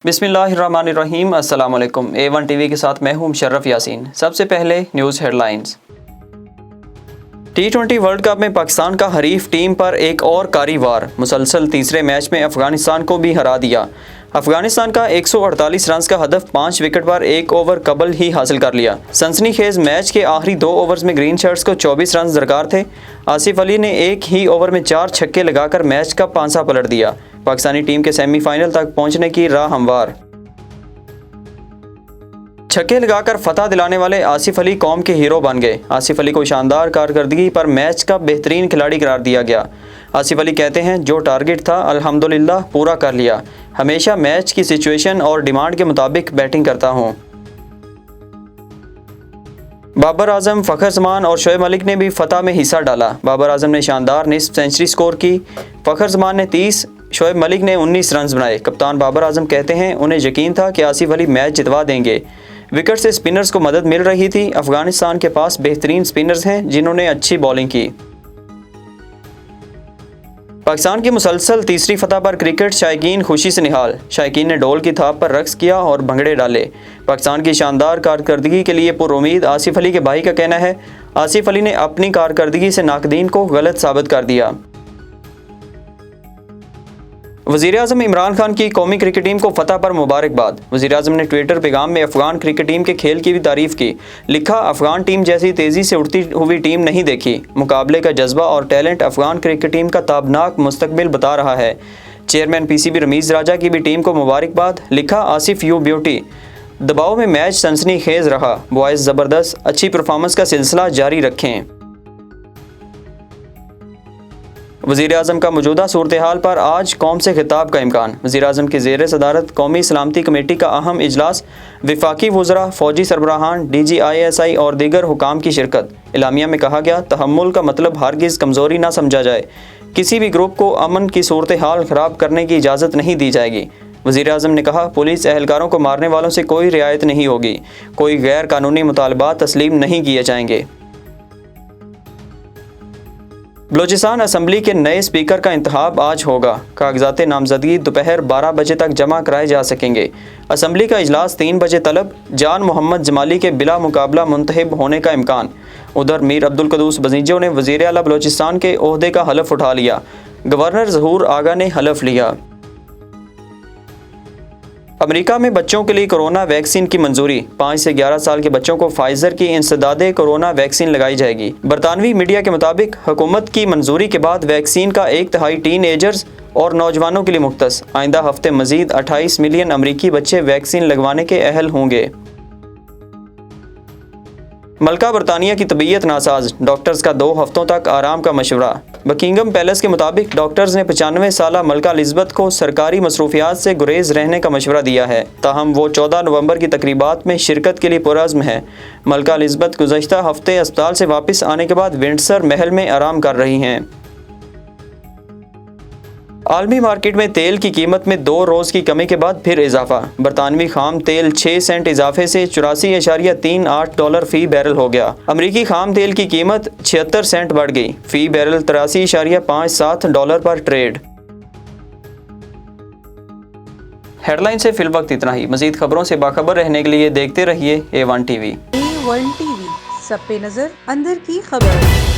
बिस्मिल्लाहिर्रहमानिर्रहीम। अस्सलाम वालेकुम। A1 टीवी के साथ मैं हूं मुशर्रफ यासीन। सबसे पहले news headlines. T20 world cup में पाकिस्तान का हरीफ टीम पर एक और कारी वार। मुसलसल तीसरे मैच में अफगानिस्तान को भी हरा दिया। अफगानिस्तान का 148 रन का हदफ 5 विकेट पर 1 ओवर कबल ही हासिल कर लिया। सनसनीखेज मैच के आखिरी 2 ओवर्स में ग्रीन शर्ट्स को 24 रन दरकार थे। आसिफ अली ने एक ही ओवर में 4 छक्के लगाकर मैच का पांसा पलट दिया। पाकिस्तानी टीम के सेमीफाइनल तक पहुंचने की राह हमवार। छक्के लगाकर फतह दिलाने वाले आसिफ अली कौम के हीरो बन गए। आसिफ अली को शानदार कारकर्दगी पर मैच का बेहतरीन खिलाड़ी करार दिया गया। आसिफ अली कहते हैं, जो टारगेट था अल्हम्दुलिल्लाह पूरा कर लिया। हमेशा मैच की सिचुएशन और डिमांड के मुताबिक बैटिंग करता हूं। बाबर आजम, फ़खर जमान और शोएब मलिक ने भी फतह में हिस्सा डाला। बाबर आजम ने शानदार निस्फ सेंचुरी स्कोर की। फ़खर जमान ने 30, शोएब मलिक ने 19 रन बनाए। कप्तान बाबर आजम कहते हैं, उन्हें यकीन था कि आसिफ अली मैच जितवा देंगे। विकेट से स्पिनर्स को मदद मिल रही थी। अफगानिस्तान के पास बेहतरीन स्पिनर्स हैं जिन्होंने अच्छी बॉलिंग की। पाकिस्तान की मुसलसल तीसरी फतह पर क्रिकेट शायकीन खुशी से निहाल। शायकीन ने ढोल की थाप पर रक्स किया और भंगड़े डाले। पाकिस्तान की शानदार कारकर्दगी के लिए पुरुमीद आसिफ अली के भाई का कहना है, आसिफ अली ने अपनी कारकर्दगी से नाकदीन को गलत साबित कर दिया। वज़ीर-ए-आज़म इमरान खान की कौमी क्रिकेट टीम को फतह पर मुबारकबाद। वज़ीर-ए-आज़म ने ट्विटर पैगाम में अफगान क्रिकेट टीम के खेल की भी तारीफ़ की। लिखा, अफगान टीम जैसी तेज़ी से उठती हुई टीम नहीं देखी। मुकाबले का जज्बा और टैलेंट अफगान क्रिकेट टीम का ताबनाक मुस्तकबिल बता रहा है। चेयरमैन PCB रमीज़ राजा की भी टीम को मुबारकबाद। लिखा, आसिफ यू ब्यूटी। दबाव में मैच सनसनी खेज रहा। बॉयज़ ज़बरदस्त, अच्छी परफॉर्मेंस का सिलसिला जारी रखें। वज़ीर-ए-आज़म का मौजूदा सूरत हाल पर आज कौम से खिताब का इम्कान। वज़ीर-ए-आज़म की ज़ेर सदारत कौमी सलामती कमेटी का अहम इजलास। वफाकी वज़रा, फ़ौजी सरबराहान, DG ISI और दीगर हुकाम की शिरकत। इलामिया में कहा गया, तहम्मुल का मतलब हरगिज़ कमज़ोरी ना समझा जाए। किसी भी ग्रुप को अमन की सूरत हाल ख़राब करने की इजाज़त नहीं दी जाएगी। वज़ीर-ए-आज़म ने कहा, पुलिस एहलकारों को मारने वालों से कोई रियायत नहीं होगी। कोई गैर कानूनी मुतालबात तस्लीम नहीं किए जाएंगे। बलोचिस्तान असम्बली के नए स्पीकर का इंतखाब आज होगा। कागजात नामजदगी दोपहर 12 बजे तक जमा कराए जा सकेंगे। असम्बली का इजलास 3 बजे तलब। जान मोहम्मद जमाली के बिला मुकाबला मुंतखब होने का इम्कान। उधर मीर अब्दुल कदूस बजीजो ने वज़ीर आला बलोचिस्तान के ओहदे का हलफ उठा लिया। गवर्नर ज़हूर आगा ने हलफ लिया। अमेरिका में बच्चों के लिए कोरोना वैक्सीन की मंजूरी। 5 से 11 साल के बच्चों को फाइजर की इंसदादे कोरोना वैक्सीन लगाई जाएगी। बरतानवी मीडिया के मुताबिक हुकूमत की मंजूरी के बाद वैक्सीन का 1/3 टीनएजर्स और नौजवानों के लिए मुख्तस। आइंदा हफ्ते मजीद 28 मिलियन अमरीकी बच्चे वैक्सीन लगवाने के अहल होंगे। मलका बरतानिया की तबीयत नासाज। डॉक्टर्स का 2 हफ्तों तक आराम का मशवरा। बकिंगम पैलेस के मुताबिक डॉक्टर्स ने 95 साला मलका एलिज़ाबेथ को सरकारी मसरूफियात से गुरेज रहने का मशवरा दिया है। ताहम वो 14 नवंबर की तकरीबात में शिरकत के लिए पुरअज़्म है। मलका एलिज़ाबेथ गुज़श्ता हफ्ते अस्पताल से वापस आने के बाद विंडसर महल में आराम कर रही हैं। आलमी मार्केट में तेल की कीमत में 2 रोज़ की कमी के बाद फिर इजाफा। बरतानवी खाम तेल 6 सेंट इजाफे से $84.38 फ़ी बैरल हो गया। अमरीकी खाम तेल की कीमत 76 सेंट बढ़ गई। फ़ी बैरल $83.57 पर ट्रेड। हेडलाइन से फिलवक्त इतना ही। मज़ीद खबरों से बाखबर रहने के लिए देखते रहिए A1 TV। A1 TV, सब पे नजर, अंदर की खबर।